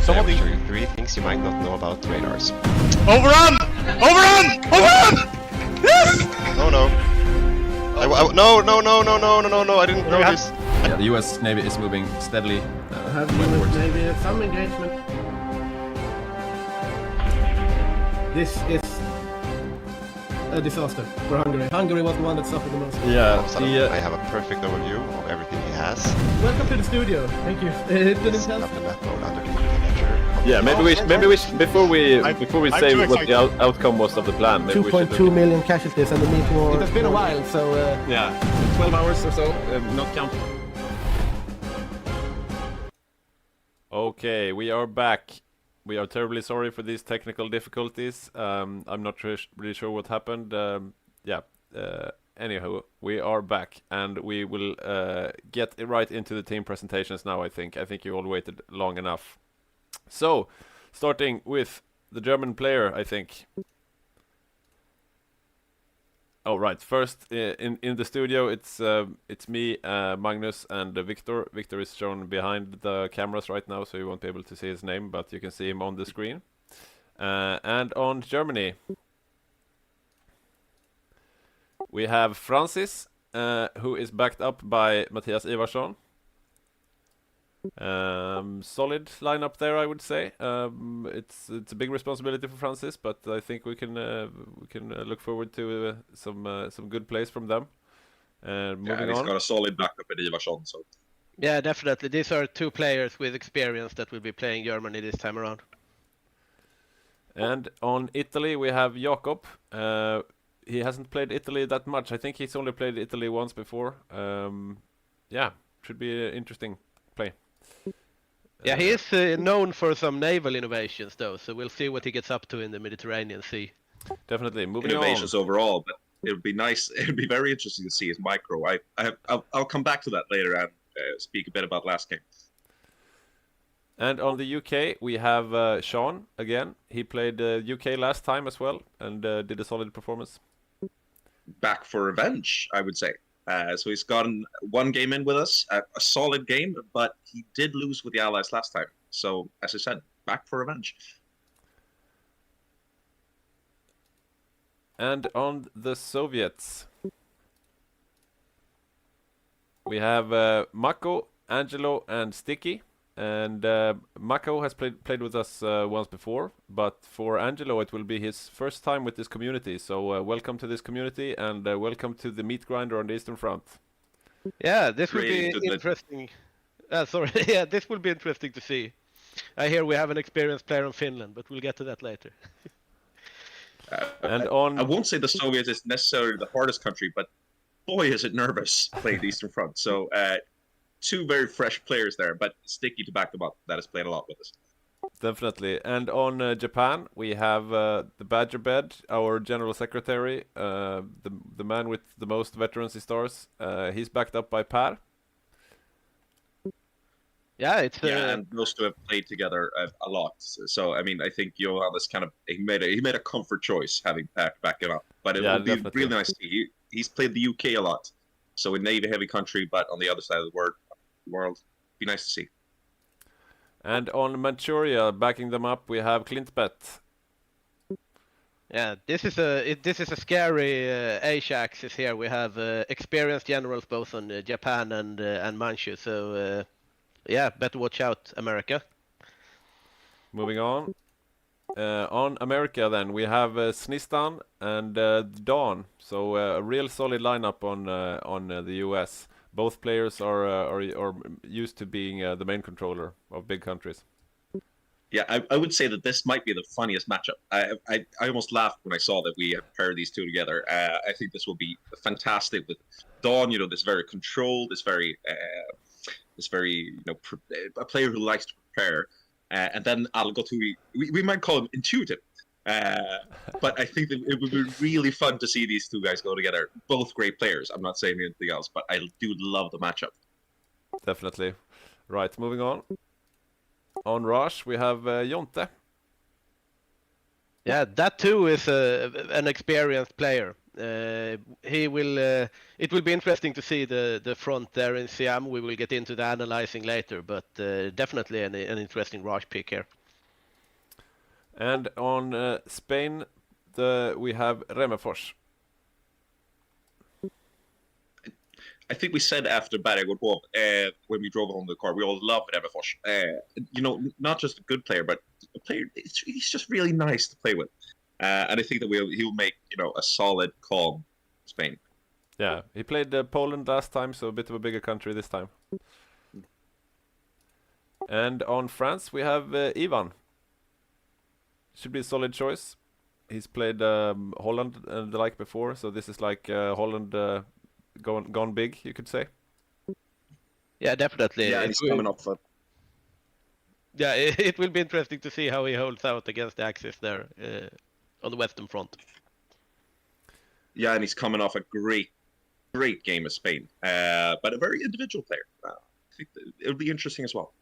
Some of I will the show you 3 things you might not know about radars. overrun, overrun, overrun. Yes. No, no. No, I didn't know have- this. Yeah, the US Navy is moving steadily Have westwards. US Navy some engagement? This is a disaster for Hungary. Hungary was the one that suffered the most. Yeah, All of a sudden, I have a perfect overview of everything he has. Welcome to the studio. Thank you. Set up the map mode underneath the ledger. yeah. Maybe we before we I'm say too what excited. the outcome was of the plan. Maybe we should 2.2 million casualties and the meeting It has been a while, so Yeah, 12 hours or so, not counting. Okay, we are back. We are terribly sorry for these technical difficulties. I'm not really sure what happened. Anyhow, we are back, and we will get right into the team presentations now, I think. I think you all waited long enough. So, starting with the German player, I think. Oh, right. First, in the studio, it's me, Magnus, and Victor. Victor is shown behind the cameras right now, so you won't be able to see his name, but you can see him on the screen. And on Germany, we have Francis, who is backed up by Matthias Ivarsson. Solid lineup there, I would say. It's a big responsibility for Francis, but I think we can look forward to some good plays from them. Moving he's on. got a solid backup at Ivarsson, so yeah, definitely. These are 2 players with experience that will be playing Germany this time around. And on Italy, we have Jakob. He hasn't played Italy that much. I think he's only played Italy once before. Yeah, should be an interesting play. Yeah, he is known for some naval innovations, though, so we'll see what he gets up to in the Mediterranean Sea. Definitely. Moving innovations on. overall. But it would be nice. It would be very interesting to see his micro. I'll come back to that later and speak a bit about last game. And on the UK, we have Sean again. He played UK last time as well and did a solid performance. Back for revenge, I would say. So he's gotten 1 game in with us, a solid game, but he did lose with the Allies last time. So, as I said, back for revenge. And on the Soviets, we have Mako, Angelo, and Sticky. And Mako has played with us once before, but for Angelo it will be his first time with this community. So welcome to this community, and welcome to the meat grinder on the Eastern Front. Yeah, this will Really be good interesting. Sorry, yeah, this will be interesting to see. I hear we have an experienced player in Finland, but we'll get to that later. And I won't say the Soviets is necessarily the hardest country, but boy, is it nervous playing the Eastern Front. So 2 very fresh players there, but Sticky to back them up. That has played a lot with us. Definitely. And on Japan, we have the Badger Bed, our general secretary, the man with the most veterancy stars. He's backed up by Per. Yeah, it's and those 2 have played together a lot. So I mean, I think Johannes kind of he made a comfort choice having Pat back it up. But it would be definitely. really nice to see. He's played the UK a lot, so a Navy heavy country, but on the other side of the world, be nice to see. And on Manchuria, backing them up, we have Klintbet. Yeah, this is a scary Asia axis here. We have experienced generals both on Japan and Manchu. So yeah, better watch out, America. Moving on. On America, then we have Snistan and Dawn. So a real solid lineup on the US. Both players are used to being the main controller of big countries. Yeah, I would say that this might be the funniest matchup. I almost laughed when I saw that we have paired these 2 together. I think this will be fantastic with Dawn. This very controlled, this very a player who likes to prepare. And then Algotui, we might call him intuitive. But I think that it would be really fun to see these 2 guys go together. Both great players. I'm not saying anything else, but I do love the matchup. Definitely. Right, moving on. On Rush, we have Jonte. Yeah, that too is an experienced player. He will. It will be interesting to see the front there in Siam. We will get into the analyzing later, but definitely an interesting rush pick here. And on Spain, we have Remefors. I think we said after Bergård when we drove home the car, we all love Remefors. You know, not just a good player, but a player. He's just really nice to play with, and I think that he'll make a solid, calm Spain. Yeah, he played Poland last time, so a bit of a bigger country this time. And on France, we have Ivan. Should be a solid choice. He's played Holland and the like before, so this is like Holland gone big, you could say. Yeah, definitely. Yeah, he's coming up for. Yeah, it will be interesting to see how he holds out against the Axis there on the Western Front. Yeah, and he's coming off a great game of Spain, but a very individual player. I think it'll be interesting as well.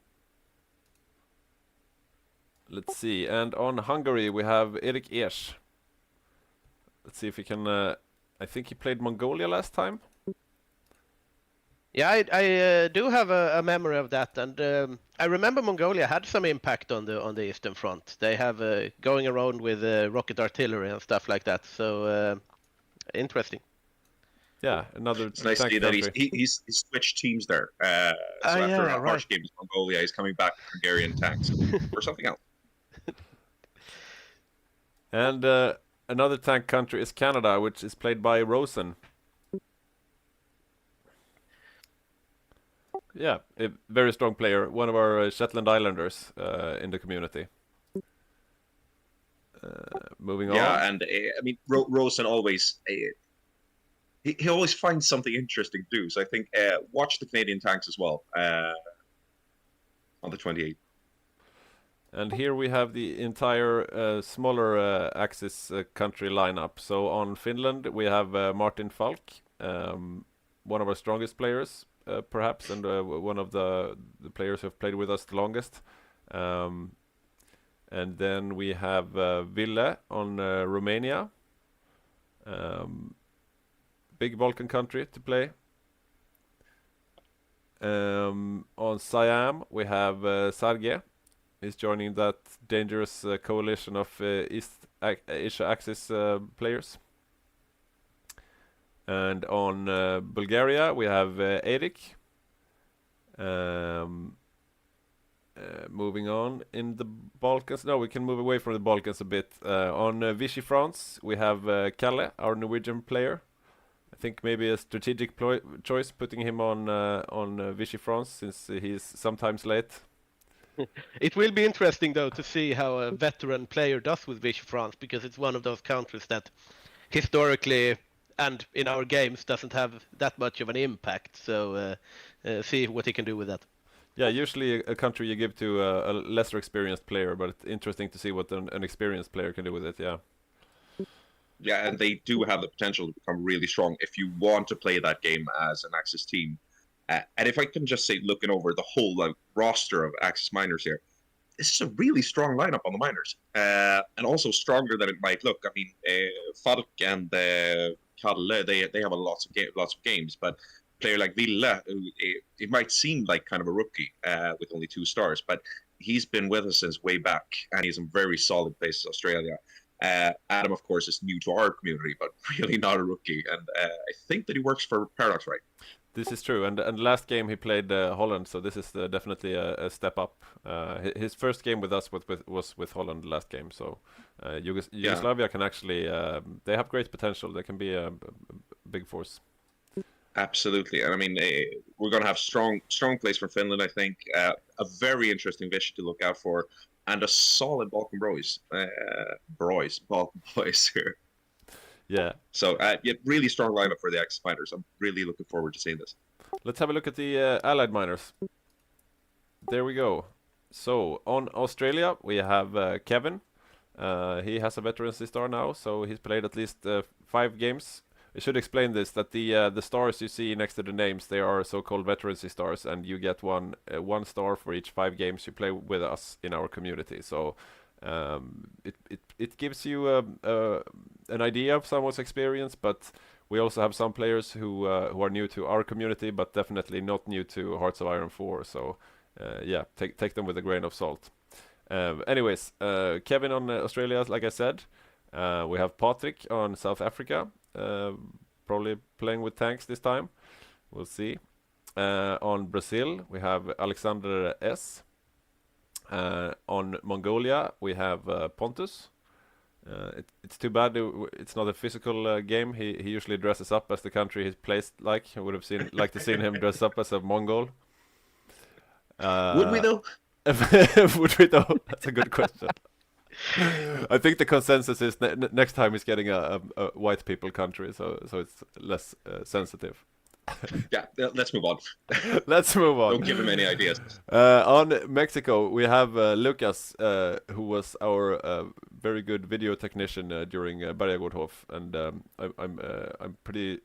Let's see. And on Hungary, we have Erik Esch. Let's see if he can... I think he played Mongolia last time. Yeah, I do have a memory of that, and I remember Mongolia had some impact on the Eastern Front. They have going around with rocket artillery and stuff like that. So interesting. Yeah, another. It's nice to see that he's switched teams there. So after a harsh game with Mongolia, he's coming back with Hungarian tanks or something else. And another tank country is Canada, which is played by Rosen. Yeah, a very strong player, one of our Shetland Islanders in the community. Moving on. Yeah, and I mean, Rosen always he always finds something interesting to do. So I think watch the Canadian tanks as well on the 28th. And here we have the entire smaller Axis country lineup. So on Finland we have Martin Falk, one of our strongest players. Perhaps, and one of the players who have played with us the longest. And then we have Ville on Romania. Big Balkan country to play. On Siam, we have Sarge. He's joining that dangerous coalition of East Asia Axis players. And on Bulgaria, we have Erik. Moving on in the Balkans. No, we can move away from the Balkans a bit. On Vichy France, we have Kalle, our Norwegian player. I think maybe a strategic choice putting him on Vichy France, since he's sometimes late. It will be interesting, though, to see how a veteran player does with Vichy France, because it's one of those countries that historically and in our games doesn't have that much of an impact. So see what he can do with that. Yeah, usually a country you give to a lesser experienced player, but it's interesting to see what an experienced player can do with it. Yeah. Yeah, and they do have the potential to become really strong if you want to play that game as an Axis team. And if I can just say, looking over the whole roster of Axis miners here, this is a really strong lineup on the miners, and also stronger than it might look. I mean, Falk and Kalle, they have lots of games, but a player like Ville, it might seem like kind of a rookie with only 2 stars, but he's been with us since way back, and he's in very solid places. Australia. Adam, of course, is new to our community, but really not a rookie, and I think that he works for Paradox, right? This is true, and last game he played Holland, so this is definitely a step up. His first game with us was with Holland last game, so Yugoslavia can actually they have great potential. They can be a big force. Absolutely, and I mean we're going to have strong plays from Finland. I think a very interesting Vichy to look out for, and a solid Balkan Balkan boys here. Yeah. So, really strong lineup for the Axis miners. I'm really looking forward to seeing this. Let's have a look at the Allied miners. There we go. So, on Australia, we have Kevin. He has a veterancy star now, so he's played at least 5 games. I should explain this, that the stars you see next to the names, they are so-called veterancy stars, and you get one star for each 5 games you play with us in our community. So, It gives you an idea of someone's experience, but we also have some players who are new to our community, but definitely not new to Hearts of Iron 4. So yeah, take them with a grain of salt. Anyways, Kevin on Australia, like I said. We have Patrick on South Africa, probably playing with tanks this time. We'll see. On Brazil, we have Alexander S. On Mongolia, we have Pontus. It's too bad it's not a physical game. He usually dresses up as the country he's placed like. I would have liked to seen him dress up as a Mongol. Would we though? Would we though? That's a good question. I think the consensus is next time he's getting a white people country, so it's less sensitive. Yeah, let's move on. Let's move on. Don't give him any ideas. On Mexico, we have Lucas, who was our very good video technician during Bergagårdhof, and I'm pretty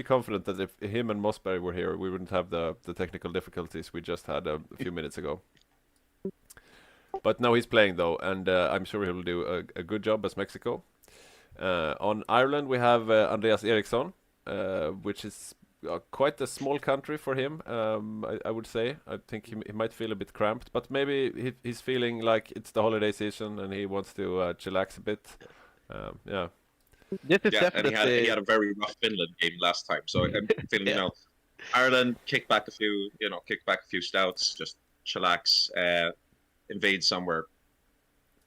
confident that if him and Mossberg were here, we wouldn't have the technical difficulties we just had a few minutes ago. But now he's playing though, and I'm sure he'll do a good job as Mexico. On Ireland, we have Andreas Eriksson, which is quite a small country for him, I would say. I think he might feel a bit cramped, but maybe he's feeling like it's the holiday season and he wants to chillax a bit. Yeah. This is Yeah, and definitely. he had a very rough Finland game last time, so I'm feeling Yeah. Ireland kick back a few stouts, just chillax, invade somewhere.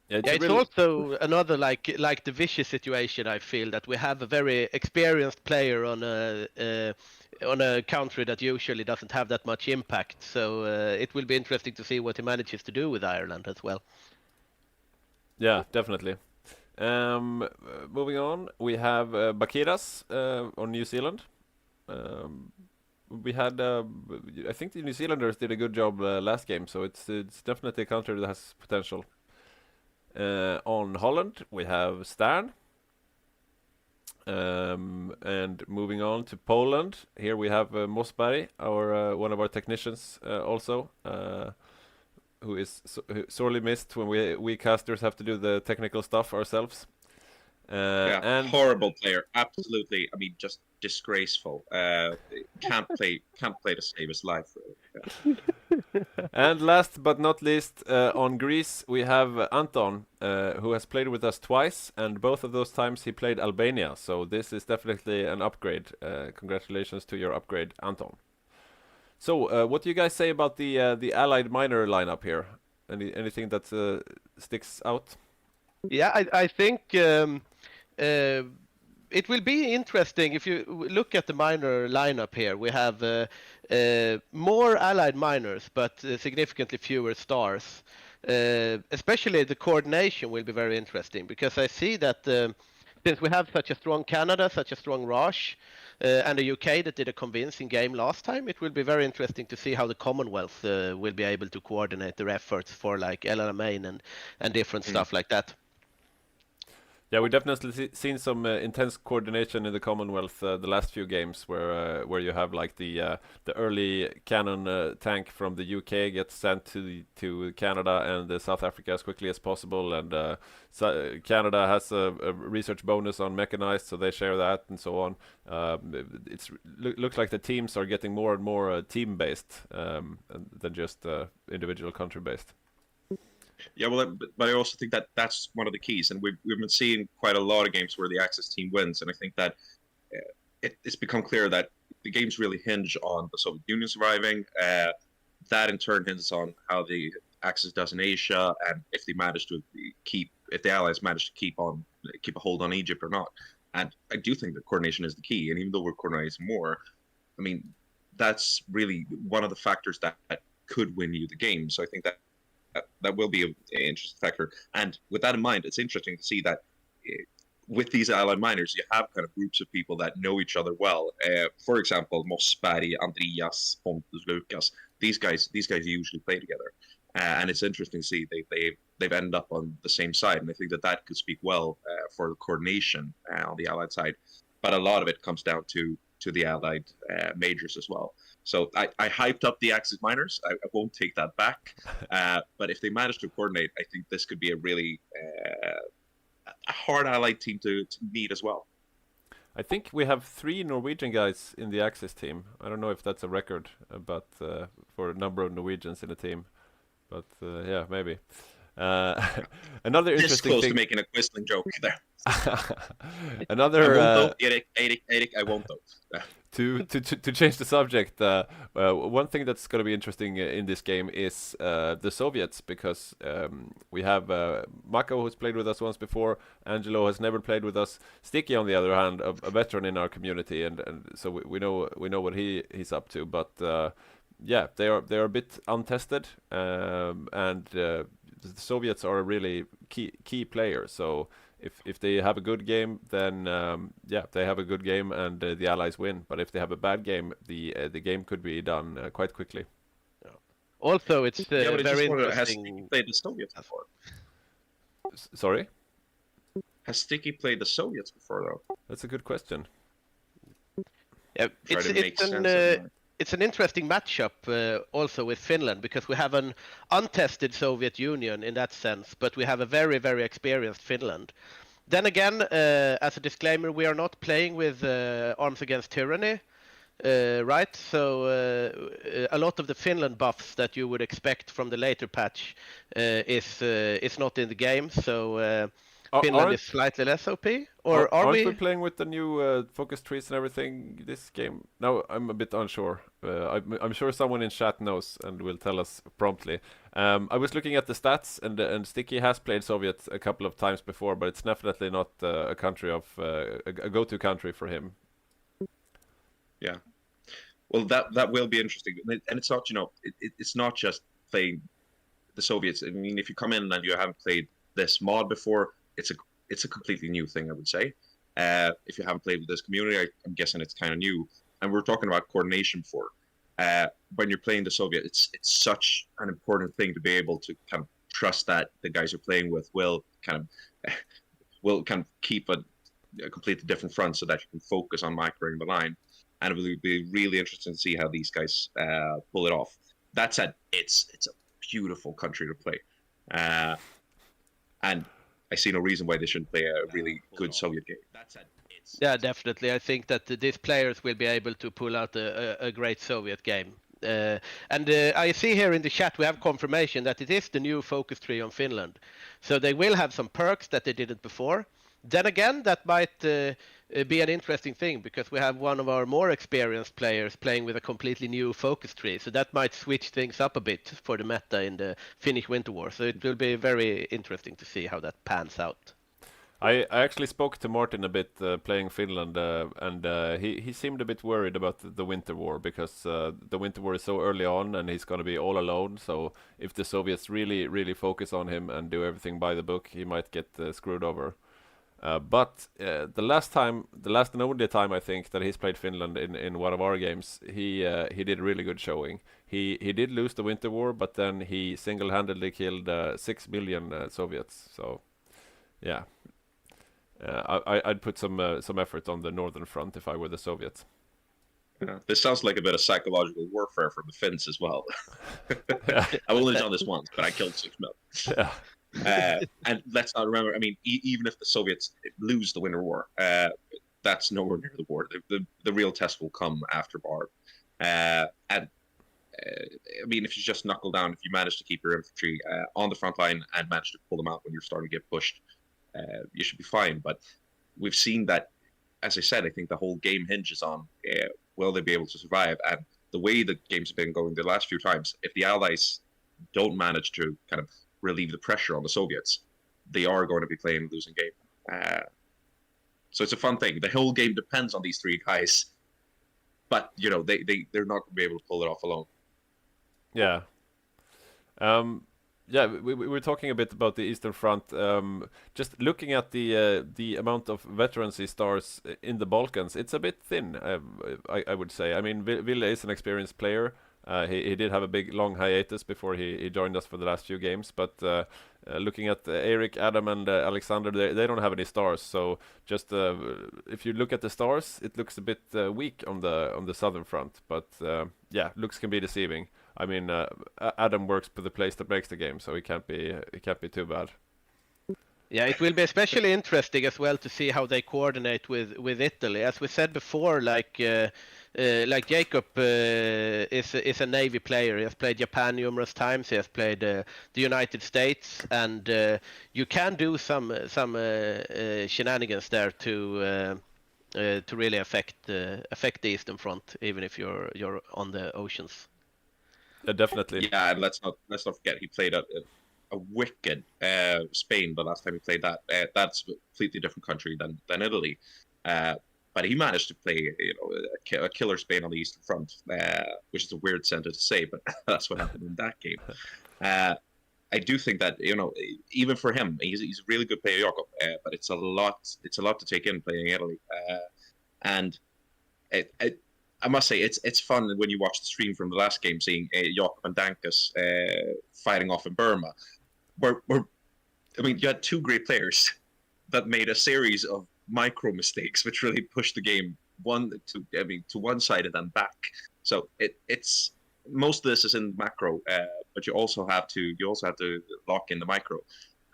Yeah, Yeah, it's really- also another like the vicious situation. I feel that we have a very experienced player on a country that usually doesn't have that much impact. So it will be interesting to see what he manages to do with Ireland as well. Yeah, definitely. Moving on, we have Bakiras on New Zealand. We had, I think the New Zealanders did a good job last game, so it's definitely a country that has potential. On Holland, we have Stern. And moving on to Poland, here we have Mossberg, our one of our technicians also, who is sorely missed when we casters have to do the technical stuff ourselves. And Horrible player, absolutely. I mean, just disgraceful. Can't play to save his life. Really. And last but not least, on Greece, we have Anton, who has played with us twice, and both of those times he played Albania. So this is definitely an upgrade. Congratulations to your upgrade, Anton. So, what do you guys say about the Allied minor lineup here? Anything that sticks out? Yeah, I think it will be interesting if you look at the minor lineup here. We have more Allied minors, but significantly fewer stars. Especially the coordination will be very interesting, because I see that since we have such a strong Canada, such a strong Rush, and the UK that did a convincing game last time, it will be very interesting to see how the Commonwealth will be able to coordinate their efforts for like LLMA and different stuff like that. Yeah, we definitely seen some intense coordination in the Commonwealth the last few games, where you have like the early cannon tank from the UK gets sent to Canada and South Africa as quickly as possible, and Canada has a research bonus on mechanized, so they share that and so on. Looks like the teams are getting more and more team based than just individual country based. Yeah, well, but I also think that that's one of the keys, and we've been seeing quite a lot of games where the Axis team wins, and I think that it's become clear that the games really hinge on the Soviet Union surviving. That in turn hinges on how the Axis does in Asia, and if the Allies manage to keep a hold on Egypt or not. And I do think that coordination is the key, and even though we're coordinating more, I mean, that's really one of the factors that could win you the game. So I think that will be an interesting factor. And with that in mind, it's interesting to see that with these Allied minors, you have kind of groups of people that know each other well. For example, Mossberg, Andreas, Pontus, Lucas. These guys usually play together, and it's interesting to see they've ended up on the same side. And I think that could speak well for the coordination on the Allied side. But a lot of it comes down to the Allied majors as well. So I hyped up the Axis Miners. I won't take that back. But if they manage to coordinate, I think this could be a really a hard allied team to meet as well. I think we have 3 Norwegian guys in the Axis team. I don't know if that's a record, but for a number of Norwegians in the team. But yeah, maybe. Another This interesting close thing. to making a whistling joke there. Another I won't though. Eric, I won't though. to change the subject, one thing that's going to be interesting in this game is the Soviets, because we have Mako, who's played with us once before. Angelo has never played with us. Sticky, on the other hand, a veteran in our community, and so we know what he's up to. But yeah, they are a bit untested, and the Soviets are a really key player. So if they have a good game, then yeah, they have a good game, and the Allies win. But if they have a bad game, the game could be done quite quickly. Also, it's Yeah, but very has interesting. Sticky played the Soviets before? Sorry, Has Sticky played the Soviets before though? that's a good question. Yeah, Try to make sense of that. it's an interesting matchup also with Finland, because we have an untested Soviet Union in that sense, but we have a very, very experienced Finland. Then again, as a disclaimer, we are not playing with Arms Against Tyranny, right? So a lot of the Finland buffs that you would expect from the later patch is not in the game. So Finland is slightly less OP, or are aren't we? we playing with the new focus trees and everything this game? No, I'm a bit unsure. I'm sure someone in chat knows and will tell us promptly. I was looking at the stats, and Sticky has played Soviet a couple of times before, but it's definitely not a country of a go-to country for him. Yeah. Well, that will be interesting, and it's not, it's not just playing the Soviets. I mean, if you come in and you haven't played this mod before, it's a completely new thing, I would say. If you haven't played with this community, I'm guessing it's kind of new. And we're talking about coordination before. When you're playing the Soviet, it's such an important thing to be able to kind of trust that the guys you're playing with will kind of keep a completely different front, so that you can focus on microing the line. And it will be really interesting to see how these guys pull it off. That said, it's a beautiful country to play, and I see no reason why they shouldn't play a really good Soviet game. That said, Yeah, definitely. I think that these players will be able to pull out a great Soviet game. And I see here in the chat we have confirmation that it is the new focus tree on Finland. So they will have some perks that they didn't before. Then again, that might be an interesting thing, because we have one of our more experienced players playing with a completely new focus tree. So that might switch things up a bit for the meta in the Finnish Winter War. So it will be very interesting to see how that pans out. I actually spoke to Martin a bit playing Finland, and he seemed a bit worried about the Winter War, because the Winter War is so early on and he's going to be all alone. So if the Soviets really focus on him and do everything by the book, he might get screwed over. But the last and only time I think that he's played Finland in one of our games, he did a really good showing. He did lose the Winter War, but then he single-handedly killed 6 million Soviets. So yeah. I'd put some effort on the northern front if I were the Soviets. Yeah, this sounds like a bit of psychological warfare from the Finns as well. I've only done this once, but I killed 6 million. Yeah. And let's not remember, I mean, even if the Soviets lose the Winter War, that's nowhere near the war. The real test will come after Barb. And I mean, if you just knuckle down, if you manage to keep your infantry on the front line and manage to pull them out when you're starting to get pushed, you should be fine. But we've seen that, as I said, I think the whole game hinges on will they be able to survive. And the way the games have been going the last few times, if the Allies don't manage to kind of relieve the pressure on the Soviets, they are going to be playing a losing game. So it's a fun thing. The whole game depends on these 3 guys, but they're not going to be able to pull it off alone. Yeah. Yeah, we were talking a bit about the Eastern Front. Just looking at the amount of veterancy stars in the Balkans, it's a bit thin, I would say. I mean, Ville is an experienced player. He did have a big long hiatus before he joined us for the last few games, but looking at Eric, Adam, and Alexander, they don't have any stars. So just if you look at the stars, it looks a bit weak on the southern front. But yeah, looks can be deceiving. I mean, Adam works for the place that makes the game, so it can't be too bad. Yeah, it will be especially interesting as well to see how they coordinate with Italy. As we said before, like Jacob is a Navy player. He has played Japan numerous times. He has played the United States, and you can do some shenanigans there to really affect the Eastern Front, even if you're on the oceans. Definitely. Yeah, and let's not forget he played a wicked Spain the last time he played that. That's a completely different country than Italy. But he managed to play, a killer Spain on the Eastern Front, which is a weird sentence to say, but that's what happened in that game. I do think that even for him, he's a really good player, Jakob. But it's a lot to take in playing Italy, and I must say it's fun when you watch the stream from the last game, seeing Jakob and Dankus fighting off in Burma. I mean, you had two great players that made a series of micro mistakes, which really pushed the game to one side and then back. So it's most of this is in macro, but you also have to lock in the micro,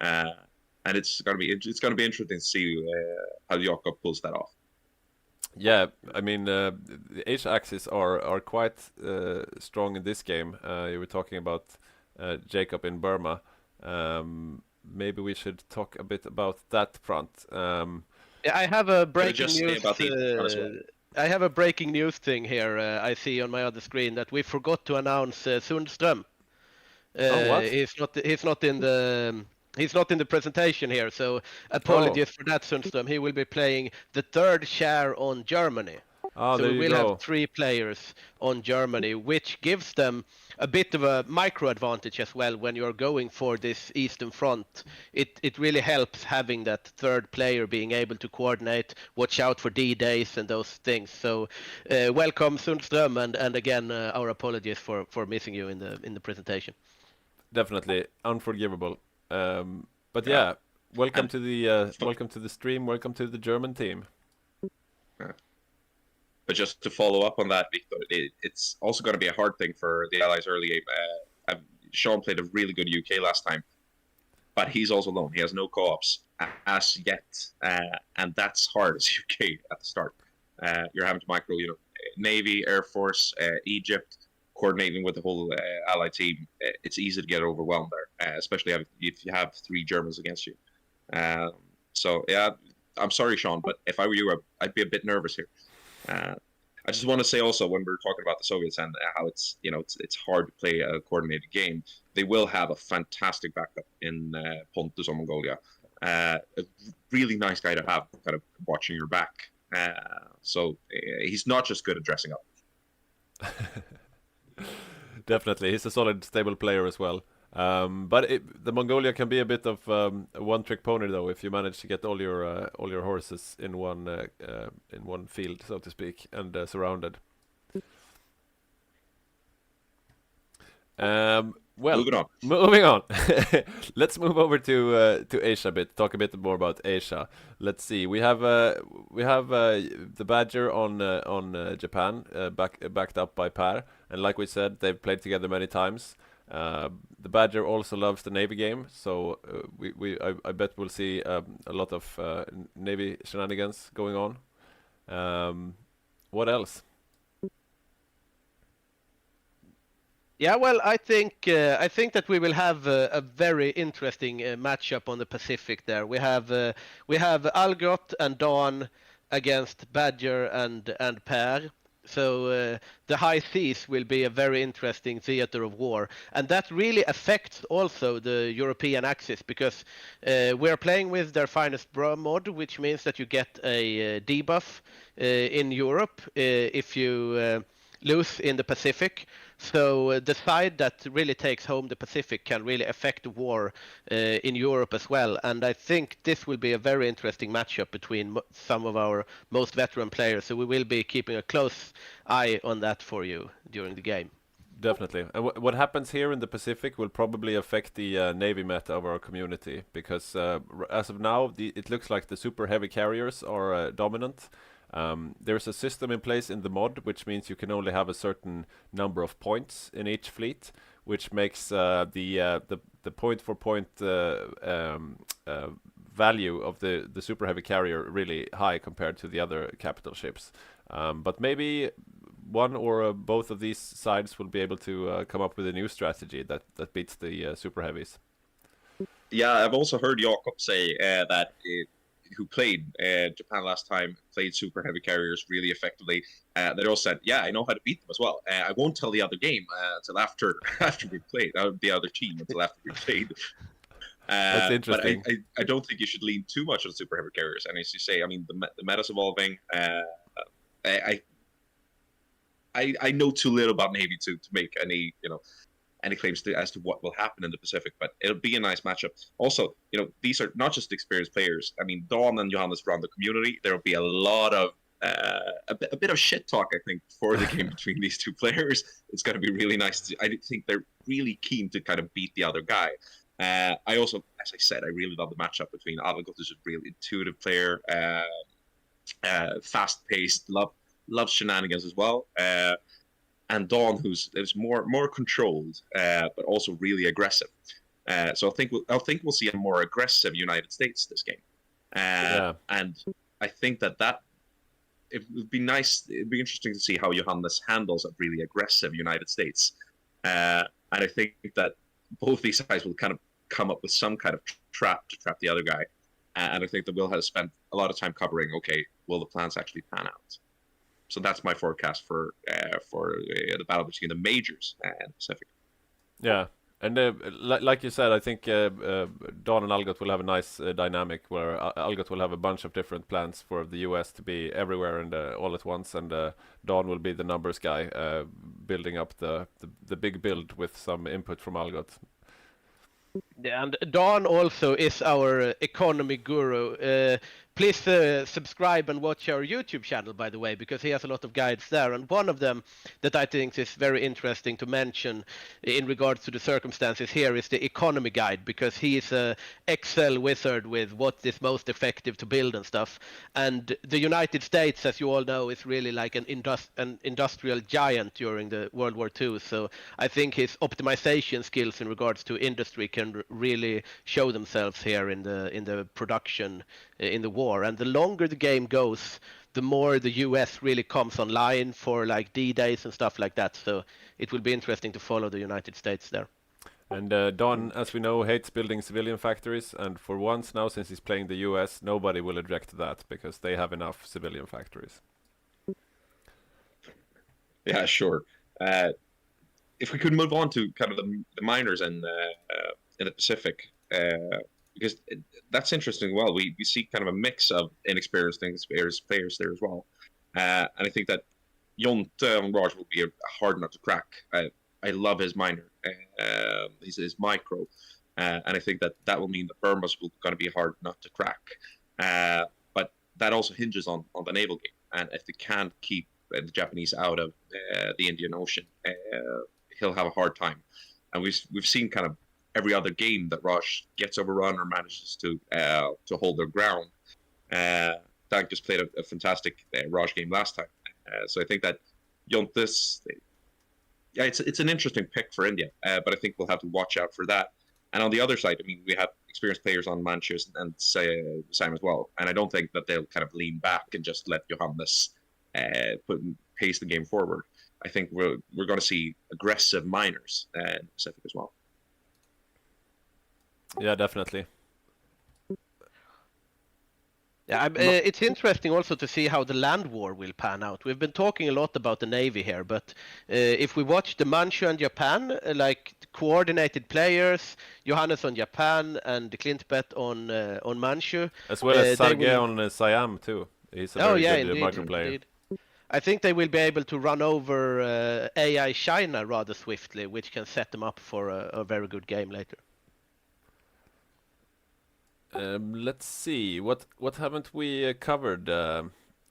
and it's gonna be interesting to see how Jakob pulls that off. Yeah, I mean the H-axis are quite strong in this game. You were talking about Jacob in Burma. Maybe we should talk a bit about that front. Yeah, I have a breaking just news. about the I have a breaking news thing here. I see on my other screen that we forgot to announce Sundström. What? He's not in the presentation here, so apologies for that, Sundström. He will be playing the third share on Germany. Oh, So there we you will go. have 3 players on Germany, which gives them a bit of a micro advantage as well when you're going for this Eastern Front. It really helps having that third player being able to coordinate, watch out for D-days and those things. So welcome Sundström, and again our apologies for missing you in the presentation. Definitely unforgivable. But yeah, welcome to the stream. Welcome to the German team. But just to follow up on that, Victor, it's also going to be a hard thing for the Allies early game. Sean played a really good UK last time, but he's also alone. He has no co-ops as yet, and that's hard as UK at the start. You're having to micro, Navy, Air Force, Egypt, coordinating with the whole Allied team. It's easy to get overwhelmed there, especially if you have 3 Germans against you. So yeah, I'm sorry, Sean, but if I were you, I'd be a bit nervous here. I just want to say also, when we're talking about the Soviets and how it's hard to play a coordinated game, they will have a fantastic backup in Pontus or Mongolia. A really nice guy to have, kind of watching your back. So he's not just good at dressing up. Definitely, he's a solid, stable player as well. But the Mongolia can be a bit of a one-trick pony, though, if you manage to get all your horses in one field, so to speak, and surrounded. Well, moving on. Let's move over to Asia a bit. Talk a bit more about Asia. Let's see. We have the Badger on Japan, backed up by Per, and like we said, they've played together many times. The Badger also loves the Navy game, so I bet we'll see a lot of Navy shenanigans going on. What else? Yeah, well, I think that we will have a very interesting matchup on the Pacific there. We have Algrot and Dawn against Badger and Per. So the high seas will be a very interesting theater of war, and that really affects also the European axis, because we are playing with their finest bro mod, which means that you get a debuff in Europe if you lose in the Pacific. So the side that really takes home the Pacific can really affect the war in Europe as well. And I think this will be a very interesting matchup between some of our most veteran players. So we will be keeping a close eye on that for you during the game. Definitely. And what happens here in the Pacific will probably affect the Navy meta of our community, because as of now, it looks like the super heavy carriers are dominant. There's a system in place in the mod, which means you can only have a certain number of points in each fleet, which makes the point for point value of the super heavy carrier really high compared to the other capital ships. But maybe one or both of these sides will be able to come up with a new strategy that beats the super heavies. Yeah, I've also heard Jakob say who played Japan last time, played super heavy carriers really effectively. They all said, yeah, I know how to beat them as well. I won't tell the other game until after we played, the other team until after we played. That's interesting. But I don't think you should lean too much on super heavy carriers. And as you say, I mean, the meta's evolving. I know too little about Navy to make any claims as to what will happen in the Pacific, but it'll be a nice matchup. Also, these are not just experienced players. I mean, Dawn and Johannes run the community. There will be a lot of a bit of shit talk, I think, for the game between these two players. It's going to be really nice. I think they're really keen to kind of beat the other guy. I also, as I said, I really love the matchup between Adalgot, who's a really intuitive player, fast-paced, loves shenanigans as well. And Dawn, who's more controlled, but also really aggressive. So I think we'll see a more aggressive United States this game. And I think that it would be nice. It'd be interesting to see how Johannes handles a really aggressive United States. And I think that both these guys will kind of come up with some kind of trap to trap the other guy. And I think that Will has spent a lot of time covering, okay, will the plans actually pan out? So that's my forecast for the battle between the majors and the Pacific. Yeah, and like you said, I think Dawn and Algot will have a nice dynamic where Algot will have a bunch of different plans for the US to be everywhere and all at once, and Dawn will be the numbers guy, building up the big build with some input from Algot. Yeah, and Dawn also is our economy guru. Please subscribe and watch our YouTube channel, by the way, because he has a lot of guides there. And one of them that I think is very interesting to mention in regards to the circumstances here is the economy guide, because he is a Excel wizard with what is most effective to build and stuff. And the United States, as you all know, is really like an industrial giant during the World War II. So I think his optimization skills in regards to industry can really show themselves here in the production in the war. And the longer the game goes, the more the US really comes online for like D-days and stuff like that. So it will be interesting to follow the United States there. And Don, as we know, hates building civilian factories, and for once now, since he's playing the US, nobody will object to that because they have enough civilian factories. Yeah, sure. If we could move on to kind of the minors and in the Pacific, because that's interesting as well. We see kind of a mix of inexperienced and experienced players there as well. And I think that Jonte on Raj will be a hard nut to crack. I love his minor, his micro, and I think that will mean the Burmas will going to be a hard nut to crack. But that also hinges on the naval game, and if they can't keep the Japanese out of the Indian Ocean, he'll have a hard time. And we've seen kind of every other game that Raj gets overrun or manages to hold their ground. Dank just played a fantastic Raj game last time, so I think that Jontes, yeah, it's an interesting pick for India, but I think we'll have to watch out for that. And on the other side, I mean, we have experienced players on Manchus and Sam as well, and I don't think that they'll kind of lean back and just let Johannes pace the game forward. I think we're going to see aggressive minors in the Pacific as well. Yeah, definitely. Yeah, it's interesting also to see how the land war will pan out. We've been talking a lot about the Navy here, but if we watch the Manchu and Japan, like coordinated players, Johannes on Japan and Klintbet on Manchu. As well as Sergei on Siam too. He's a very good micro player. Indeed. I think they will be able to run over AI China rather swiftly, which can set them up for a very good game later. Let's see, what haven't we covered?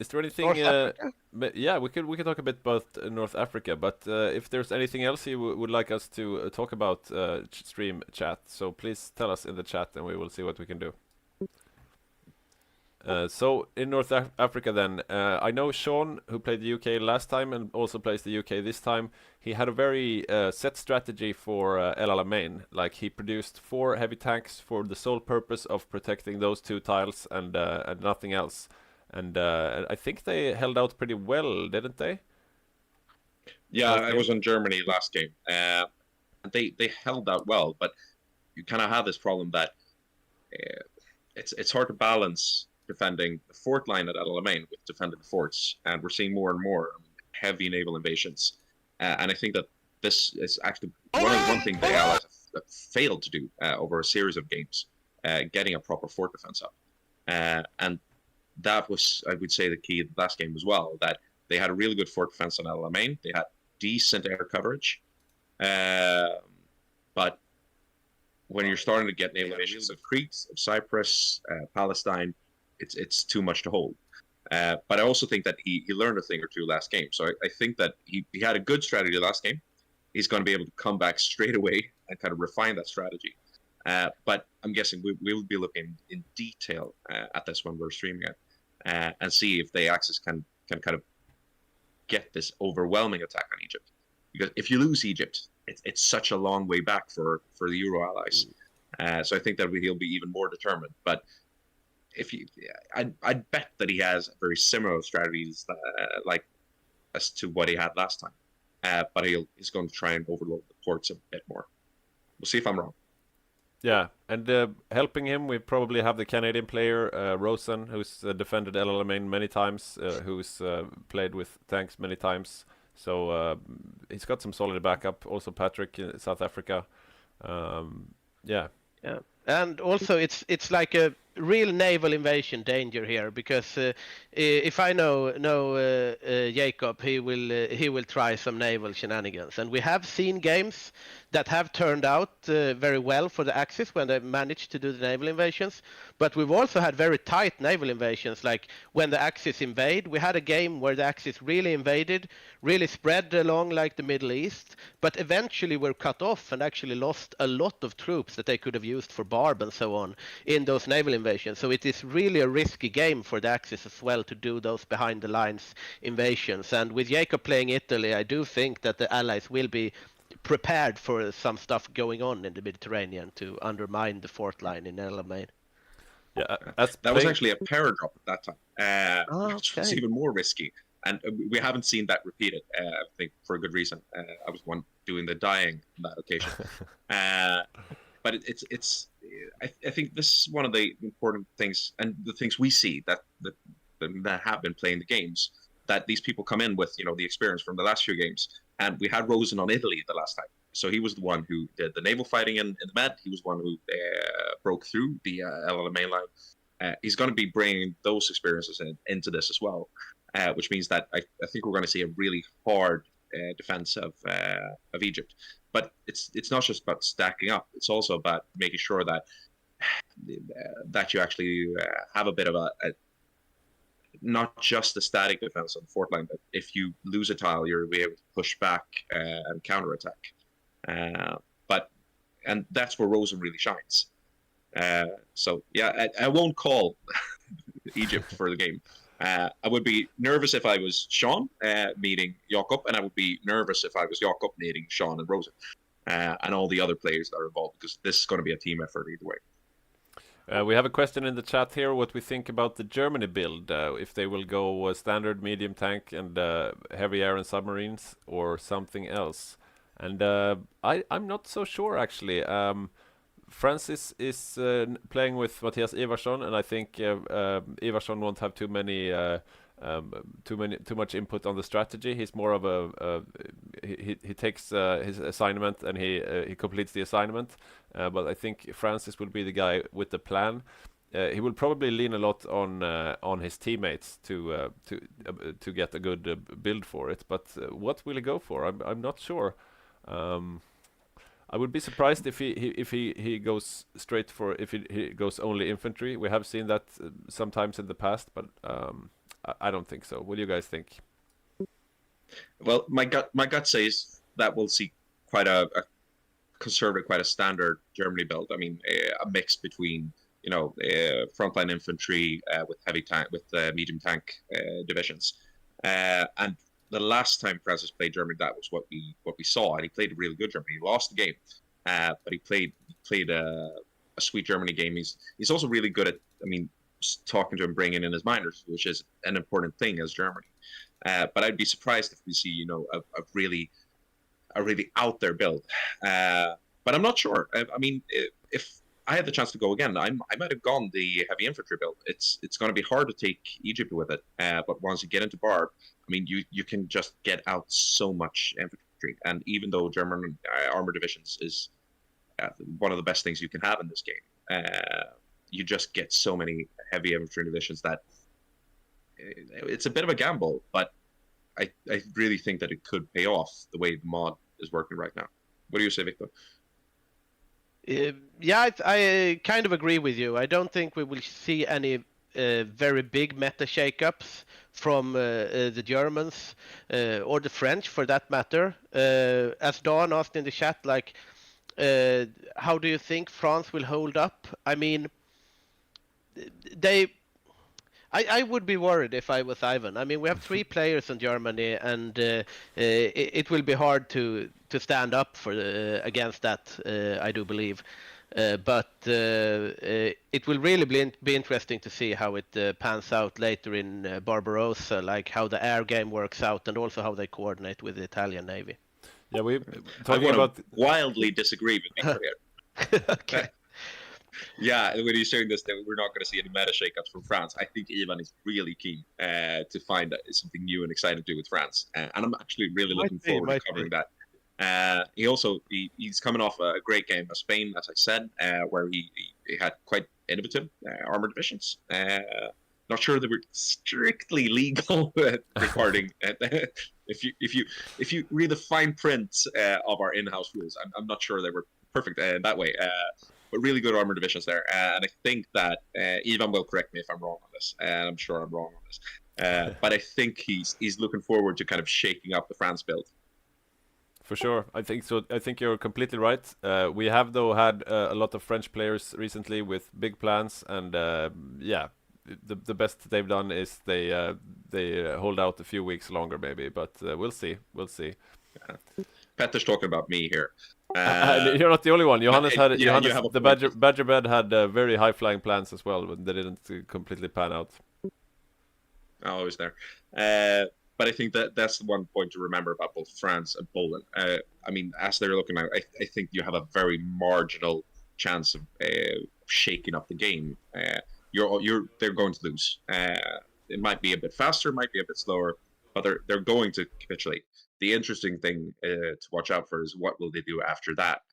Is there anything? North Africa? Yeah, we could talk a bit about North Africa, but if there's anything else you would like us to talk about, stream chat, so please tell us in the chat, and we will see what we can do. So in North Africa then, I know Sean, who played the UK last time and also plays the UK this time, he had a very set strategy for El Alamein. Like, he produced 4 heavy tanks for the sole purpose of protecting those 2 tiles and nothing else. And I think they held out pretty well, didn't they? Yeah, Okay. I was in Germany last game. They held out well, but you kind of have this problem that it's hard to balance defending the fort line at El Alamein with defending the forts, and we're seeing more and more heavy naval invasions. And I think that this is actually one thing the Allies have failed to do over a series of games, getting a proper fort defense up. And that was, I would say, the key of the last game as well, that they had a really good fort defense on El Alamein. They had decent air coverage. But when you're starting to get naval invasions of Crete, of Cyprus, Palestine, it's too much to hold. But I also think that he learned a thing or two last game. So I think that he had a good strategy last game. He's going to be able to come back straight away and kind of refine that strategy. But I'm guessing we will be looking in detail at this when we're streaming it, and see if the Axis can kind of get this overwhelming attack on Egypt. Because if you lose Egypt, it's such a long way back for the Euro allies. So I think that he'll be even more determined. But I'd bet that he has very similar strategies like as to what he had last time. But he's going to try and overload the ports a bit more. We'll see if I'm wrong. Yeah, and helping him, we probably have the Canadian player, Rosen, who's defended El Alamein many times, who's played with tanks many times. So he's got some solid backup. Also Patrick in South Africa. Yeah. Yeah, and also it's like a real naval invasion danger here, because if I know Jacob, he will try some naval shenanigans, and we have seen games that have turned out very well for the Axis when they managed to do the naval invasions. But we've also had very tight naval invasions, like when the Axis invade. We had a game where the Axis really invaded, really spread along like the Middle East, but eventually were cut off and actually lost a lot of troops that they could have used for Barb and so on in those naval invasions. So it is really a risky game for the Axis as well to do those behind the lines invasions. And with Jacob playing Italy, I do think that the Allies will be prepared for some stuff going on in the Mediterranean to undermine the fort line in El Alamein. Yeah, that was actually a paradrop at that time, which was Okay. even more risky. And we haven't seen that repeated, I think, for a good reason. I was one doing the dying on that occasion. But I think this is one of the important things, and the things we see that have been playing the games, that these people come in with, the experience from the last few games. And we had Rosen on Italy the last time. So he was the one who did the naval fighting in the Med. He was one who broke through the El Alamein line. He's going to be bringing those experiences into this as well, which means that I think we're going to see a really hard defense of Egypt. But it's not just about stacking up. It's also about making sure that you actually have a bit of a not just a static defense on the fort line, but if you lose a tile, you'll be able to push back and counterattack. And that's where Rosen really shines. So yeah, I won't call Egypt for the game. I would be nervous if I was Sean meeting Jakob, and I would be nervous if I was Jakob meeting Sean and Rosen and all the other players that are involved, because this is going to be a team effort either way. We have a question in the chat here, what we think about the Germany build, if they will go standard medium tank and heavy air and submarines, or something else. And I'm not so sure, actually. Francis is playing with Matthias Ivarsson, and I think Ivarsson won't have too much input on the strategy. He's more of he takes his assignment and he completes the assignment. But I think Francis will be the guy with the plan. He will probably lean a lot on his teammates to get a good build for it. But what will he go for? I'm not sure. I would be surprised if he goes straight for, if he goes only infantry. We have seen that sometimes in the past, but I don't think so. What do you guys think? Well, my gut says that we'll see quite a conservative, quite a standard Germany build. I mean, a mix between frontline infantry with heavy tank with medium tank divisions. And the last time France has played Germany, that was what we saw, and he played a really good Germany. He lost the game, but he played a sweet Germany game. He's also really good at, I mean, talking to him, bringing in his minors, which is an important thing as Germany. But I'd be surprised if we see a really out there build. But I'm not sure. I mean, if I had the chance to go again, I might have gone the heavy infantry build. It's going to be hard to take Egypt with it, but once you get into Barb, I mean, you can just get out so much infantry. And even though German armor divisions is one of the best things you can have in this game, you just get so many heavy infantry divisions that it's a bit of a gamble. But I really think that it could pay off the way the mod is working right now. What do you say, Victor? Yeah, I kind of agree with you. I don't think we will see any very big meta shakeups from the Germans or the French, for that matter. As Dawn asked in the chat, like, how do you think France will hold up? I mean, I would be worried if I was Ivan. I mean, we have 3 players in Germany, and it will be hard to stand up for against that. I do believe, but it will really be interesting to see how it pans out later in Barbarossa, like how the air game works out, and also how they coordinate with the Italian Navy. Yeah, we I talking want about to wildly disagree with Victor here. Okay. Yeah, when he's saying this, that we're not going to see any meta shakeups from France. I think Ivan is really keen to find something new and exciting to do with France, and I'm actually really looking forward to covering that. He's coming off a great game of Spain, as I said, where he had quite innovative armor divisions. Not sure they were strictly legal regarding if you read the fine print of our in-house rules, I'm not sure they were perfect that way. But really good armor divisions there, and I think that Ivan will correct me if I'm wrong on this, and I'm sure I'm wrong on this. But I think he's looking forward to kind of shaking up the France build. For sure, I think so. I think you're completely right. We have though had a lot of French players recently with big plans, and yeah, the best they've done is they hold out a few weeks longer maybe, but we'll see. Yeah. Petter's talking about me here. You're not the only one. Johannes had yeah, Johannes, the Badger Bed had very high flying plans as well, but they didn't completely pan out. I was there. But I think that's the one point to remember about both France and Poland. I mean, as they're looking at, I think you have a very marginal chance of shaking up the game. They're going to lose. It might be a bit faster, might be a bit slower, but they're going to capitulate. The interesting thing to watch out for is what will they do after that.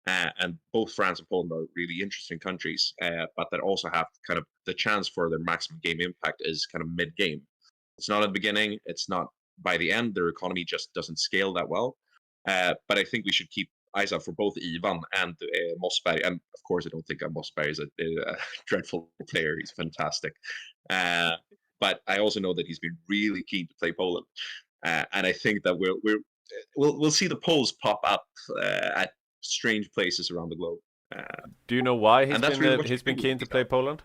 And both France and Poland are really interesting countries, but that also have kind of the chance for their maximum game impact is kind of mid-game. It's not at the beginning, it's not by the end. Their economy just doesn't scale that well. But I think we should keep eyes out for both Ivan and Mossberg. And of course, I don't think Mossberg is a dreadful player. He's fantastic. But I also know that he's been really keen to play Poland. And I think that we'll see the Poles pop up at strange places around the globe. Do you know why he's been really keen to play Poland?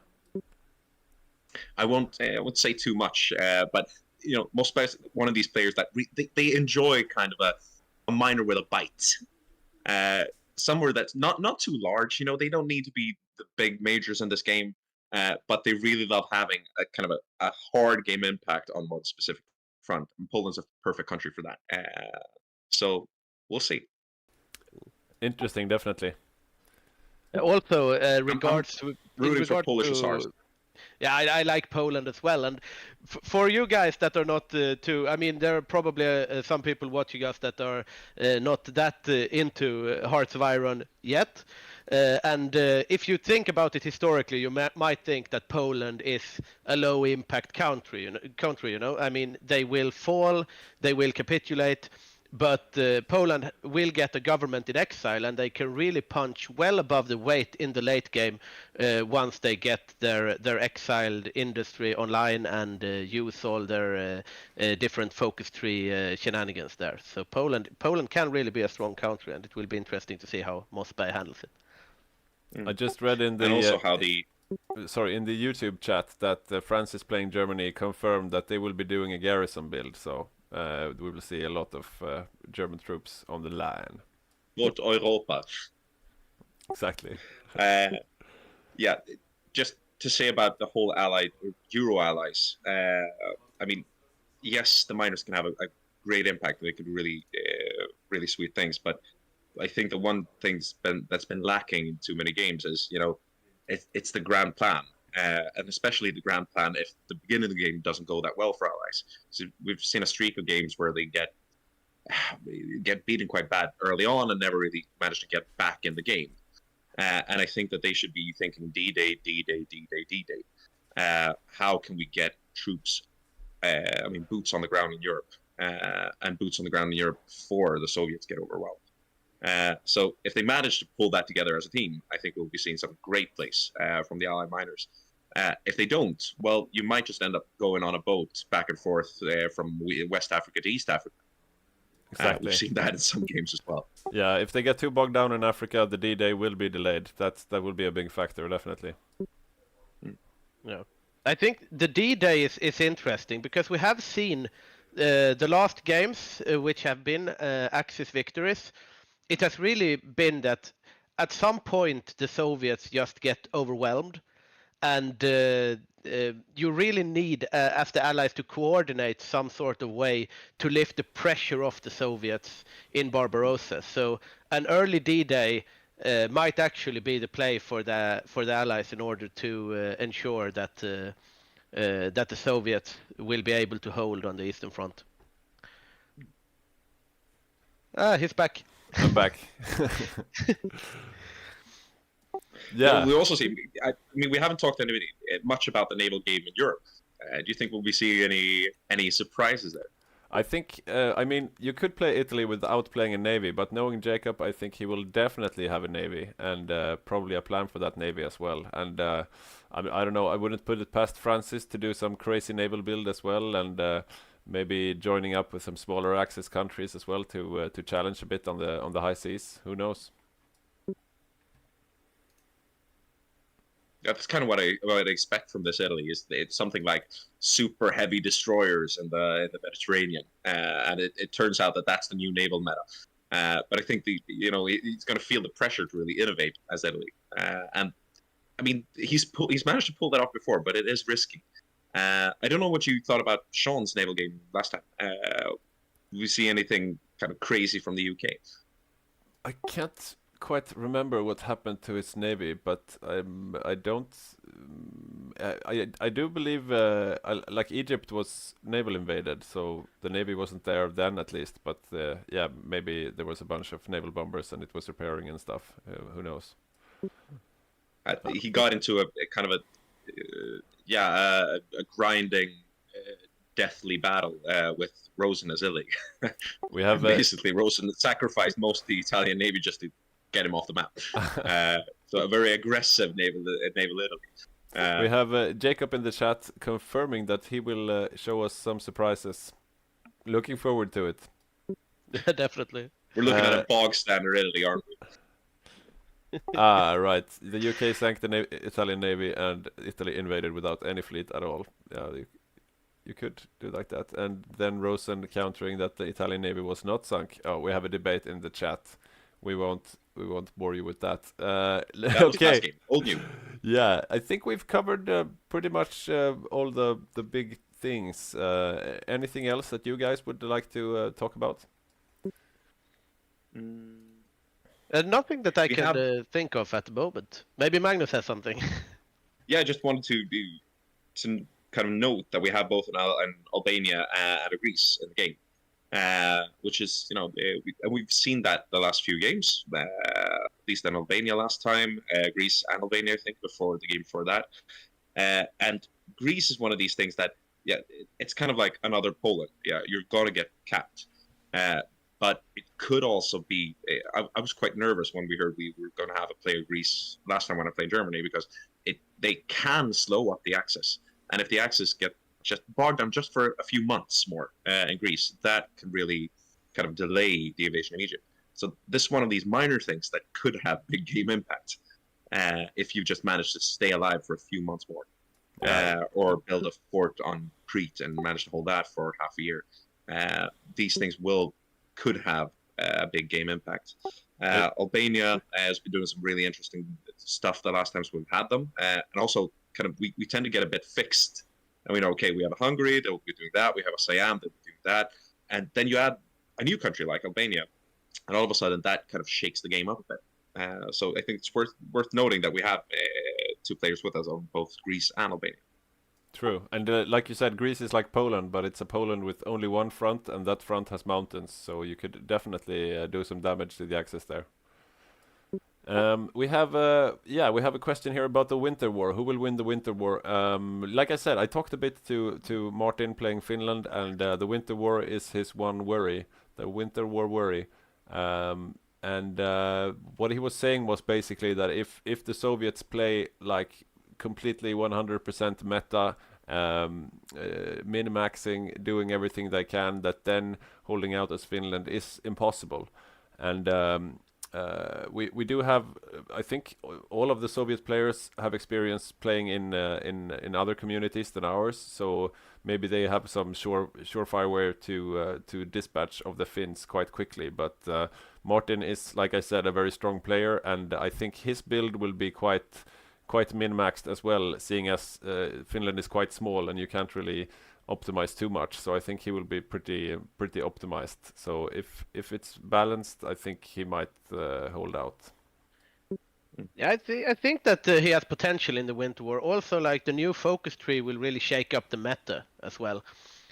I won't say too much, but Mossberg is one of these players that they enjoy kind of a minor with a bite, somewhere that's not too large. They don't need to be the big majors in this game, but they really love having a kind of a hard game impact on one specific front. And Poland's a perfect country for that. So we'll see. Interesting, definitely. Also, Rooting for Polish hussars. Yeah, I like Poland as well. And for you guys that are not I mean, there are probably some people watching us that are not that into Hearts of Iron yet. And if you think about it historically, you might think that Poland is a low-impact country. I mean, they will fall, they will capitulate. but Poland will get a government in exile, and they can really punch well above the weight in the late game once they get their exiled industry online and use all their different focus tree shenanigans there. So Poland can really be a strong country, and it will be interesting to see how Mossberg handles it. I just read in the And also how the in the YouTube chat that France is playing Germany confirmed that they will be doing a garrison build, so we will see a lot of German troops on the line. Vårt Europa. Exactly. Yeah, just to say about the whole allied Euro allies. I mean, yes, the miners can have a great impact. They could do really sweet things. But I think the one thing that's been lacking in too many games is, you know, it's the grand plan. And especially the grand plan if the beginning of the game doesn't go that well for allies. So we've seen a streak of games where they get beaten quite bad early on and never really manage to get back in the game. And I think that they should be thinking D-Day, D-Day, D-Day, D-Day. How can we get troops, boots on the ground in Europe, and boots on the ground in Europe before the Soviets get overwhelmed? So if they manage to pull that together as a team, I think we'll be seeing some great plays from the Allied miners. If they don't, well, you might just end up going on a boat back and forth from West Africa to East Africa. Exactly. We've seen that in some games as well. Yeah, if they get too bogged down in Africa, the D-Day will be delayed. That will be a big factor, definitely. Yeah, I think the D-Day is interesting because we have seen the last games which have been Axis victories. It has really been that at some point the Soviets just get overwhelmed, and you really need, as the Allies, to coordinate some sort of way to lift the pressure off the Soviets in Barbarossa. So an early D-Day might actually be the play for the Allies in order to ensure that the Soviets will be able to hold on the Eastern Front. He's back. I'm back. Yeah. We also see. I mean, we haven't talked much about the naval game in Europe. Do you think we'll be seeing any surprises there? I think. I mean, you could play Italy without playing a navy, but knowing Jacob, I think he will definitely have a navy and probably a plan for that navy as well. And I don't know. I wouldn't put it past Francis to do some crazy naval build as well, and maybe joining up with some smaller Axis countries as well to challenge a bit on the high seas. Who knows? That's kind of what I'd expect from this Italy. It's something like super heavy destroyers in the Mediterranean, and it turns out that that's the new naval meta. But I think he's going to feel the pressure to really innovate as Italy, and I mean he's managed to pull that off before, but it is risky. I don't know what you thought about Sean's naval game last time. Did we see anything kind of crazy from the UK? I can't quite remember what happened to his navy, but I don't. I do believe like Egypt was naval invaded, so the navy wasn't there then at least. But yeah, maybe there was a bunch of naval bombers and it was repairing and stuff. Who knows? He got into a kind of a grinding, deathly battle with Rosen as Italy. We have basically Rosen sacrificed most of the Italian navy just to get him off the map. So a very aggressive naval Italy. We have Jacob in the chat confirming that he will show us some surprises. Looking forward to it. Definitely. We're looking at a bog standard Italy, aren't we? Right. The UK sank the Italian navy and Italy invaded without any fleet at all. Yeah, you could do like that. And then Rosen countering that the Italian navy was not sunk. Oh, we have a debate in the chat. We won't bore you with that. Okay. Old new. Yeah, I think we've covered pretty much all the big things. Anything else that you guys would like to talk about? Nothing that I can think of at the moment. Maybe Magnus has something. Yeah, I just wanted to kind of note that we have both an Albania and a Greece in the game. Which is, we've seen that the last few games, at least in Albania last time, Greece and Albania, I think, before the game before that. And Greece is one of these things that, yeah, it's kind of like another Poland. Yeah, you're going to get capped. but it could also be. I was quite nervous when we heard we were going to have a player Greece last time when I played Germany, because they can slow up the axis, and if the axis get just bogged down just for a few months more in Greece, that can really kind of delay the invasion of Egypt. So this is one of these minor things that could have big game impact if you just manage to stay alive for a few months more, or build a fort on Crete and manage to hold that for half a year. These things could have a big game impact. Albania has been doing some really interesting stuff the last times we've had them, and also kind of we tend to get a bit fixed. And we know, okay, we have a Hungary, they'll be doing that. We have a Siam, they'll be doing that. And then you add a new country like Albania, and all of a sudden that kind of shakes the game up a bit. So I think it's worth noting that we have 2 players with us on both Greece and Albania. True, and like you said, Greece is like Poland, but it's a Poland with only one front, and that front has mountains, so you could definitely do some damage to the axis there. We have a question here about the Winter War. Who will win the Winter War? Like I said, I talked a bit to Martin playing Finland, and the Winter War is his one worry, the Winter War worry. And what he was saying was basically that if the Soviets play like completely 100% meta, min-maxing, doing everything they can, that then holding out as Finland is impossible. And we do have, I think all of the Soviet players have experience playing in other communities than ours, so maybe they have some surefire way to dispatch of the Finns quite quickly. But Martin is, like I said, a very strong player, and I think his build will be quite min-maxed as well, seeing as Finland is quite small and you can't really optimize too much. So I think he will be pretty optimized. So if it's balanced, I think he might hold out. Yeah, I think that he has potential in the Winter War. Also, like the new focus tree will really shake up the meta as well.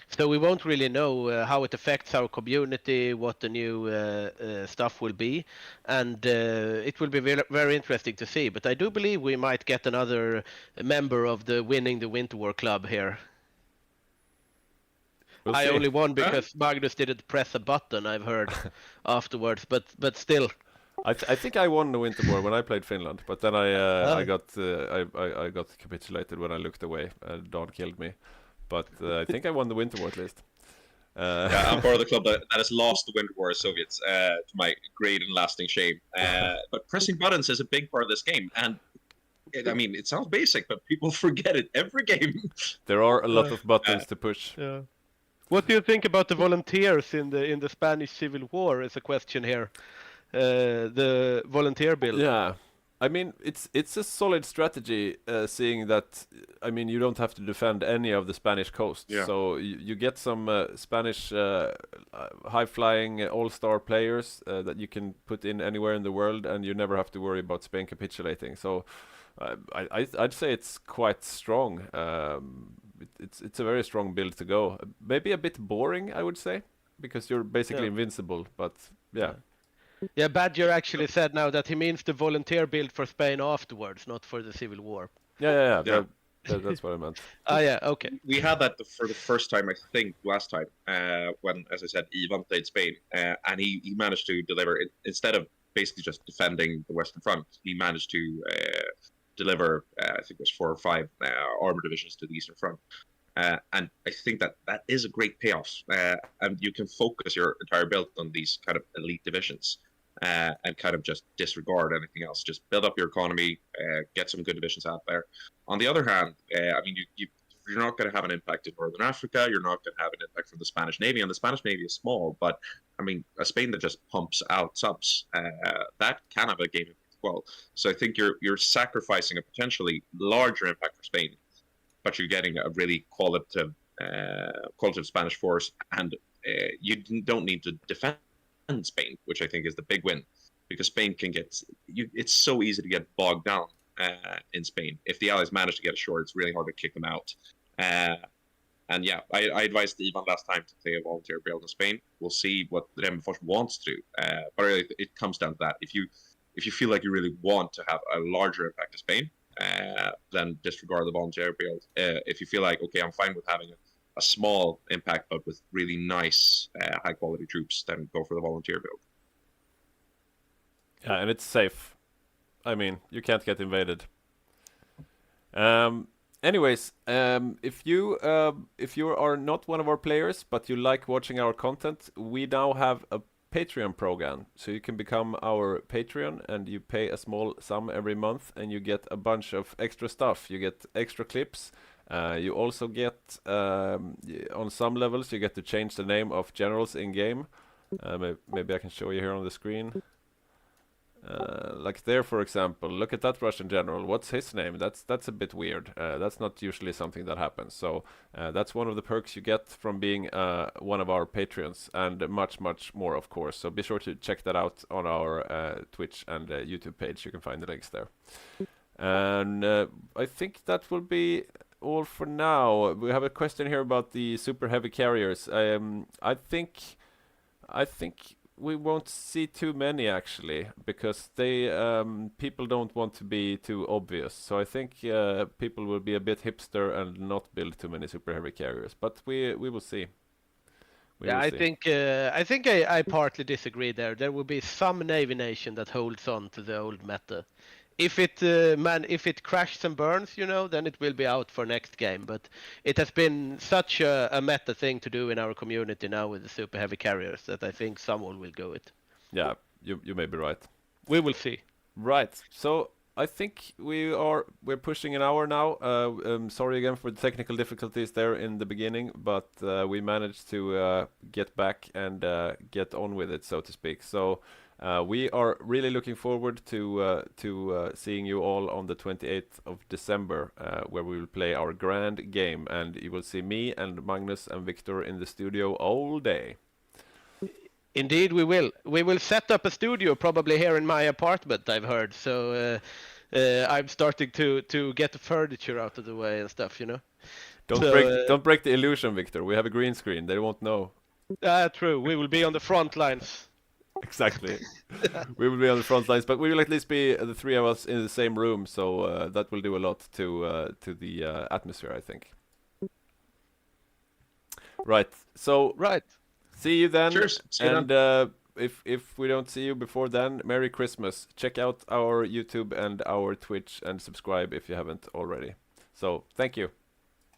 So we won't really know how it affects our community, what the new stuff will be, and it will be very, very interesting to see. But I do believe we might get another member of the Winning the Winter War club here. We'll I see. only won because Magnus didn't press a button, I've heard afterwards, but still. I think I won the Winter War when I played Finland, but then I got capitulated when I looked away. Don killed me. But I think I won the Winter War at least. Yeah, I'm part of the club that has lost the Winter War as Soviets, to my great and lasting shame. But pressing buttons is a big part of this game, and it sounds basic, but people forget it every game. There are a lot of buttons to push. Yeah. What do you think about the volunteers in the Spanish Civil War? Is a question here. The volunteer build. Yeah. I mean, it's a solid strategy, seeing that, you don't have to defend any of the Spanish coast. Yeah. So you get some Spanish high-flying all-star players that you can put in anywhere in the world, and you never have to worry about Spain capitulating. So I'd say it's quite strong. It's a very strong build to go. Maybe a bit boring, I would say, because you're basically invincible, but yeah. Yeah, Badger actually said now that he means the volunteer build for Spain afterwards, not for the Civil War. Yeah. That's what I meant. Oh, yeah, okay. We had that for the first time, I think, last time, when, as I said, Ivan played Spain, and he managed to deliver, instead of basically just defending the Western Front, he managed to deliver, I think it was 4 or 5 armor divisions to the Eastern Front. And I think that is a great payoff, and you can focus your entire build on these kind of elite divisions, and kind of just disregard anything else. Just build up your economy, get some good divisions out there. On the other hand, you're not going to have an impact in Northern Africa. You're not going to have an impact from the Spanish Navy, and the Spanish Navy is small. But a Spain that just pumps out subs, that can have a game impact as well. So I think you're sacrificing a potentially larger impact for Spain, but you're getting a really qualitative Spanish force, and you don't need to defend Spain, which I think is the big win, because Spain can it's so easy to get bogged down in Spain. If the Allies manage to get ashore, it's really hard to kick them out. And yeah, I advised Ivan last time to play a volunteer build in Spain. We'll see what the Demonfors wants to do, but really, it comes down to that. If you feel like you really want to have a larger impact in Spain, then disregard the volunteer build. If you feel like, okay, I'm fine with having a small impact, but with really nice, high quality troops, then go for the volunteer build. Yeah, and it's safe. I mean, you can't get invaded. Anyways, if you are not one of our players but you like watching our content, we now have a Patreon program, so you can become our Patreon and you pay a small sum every month and you get a bunch of extra stuff. You get extra clips. You also get, on some levels, you get to change the name of generals in game. Maybe I can show you here on the screen. Like there, for example, look at that Russian general. What's his name? That's a bit weird. That's not usually something that happens. So that's one of the perks you get from being one of our Patreons, and much more, of course. So be sure to check that out on our Twitch and YouTube page. You can find the links there. And I think that will be all for now. We have a question here about the super heavy carriers. I think we won't see too many actually, because they people don't want to be too obvious. So I think people will be a bit hipster and not build too many super heavy carriers. But we will see. I think I partly disagree there. There will be some Navy nation that holds on to the old meta. If it crashes and burns, then it will be out for next game. But it has been such a meta thing to do in our community now with the super heavy carriers that I think someone will go it. Yeah, you may be right. We will see. Right. So I think we're pushing an hour now. Sorry again for the technical difficulties there in the beginning, but we managed to get back and get on with it, so to speak. So. We are really looking forward to seeing you all on the 28th of December, where we will play our grand game, and you will see me and Magnus and Victor in the studio all day. Indeed, we will. We will set up a studio probably here in my apartment, I've heard. So I'm starting to get the furniture out of the way and stuff, Don't break the illusion, Victor. We have a green screen. They won't know. True. We will be on the front lines. Exactly. We will be on the front lines, but we will at least be the three of us in the same room, so that will do a lot to the atmosphere, I think. Right. So see you then. Cheers. See you and then. If we don't see you before then, Merry Christmas. Check out our YouTube and our Twitch and subscribe if you haven't already. So thank you.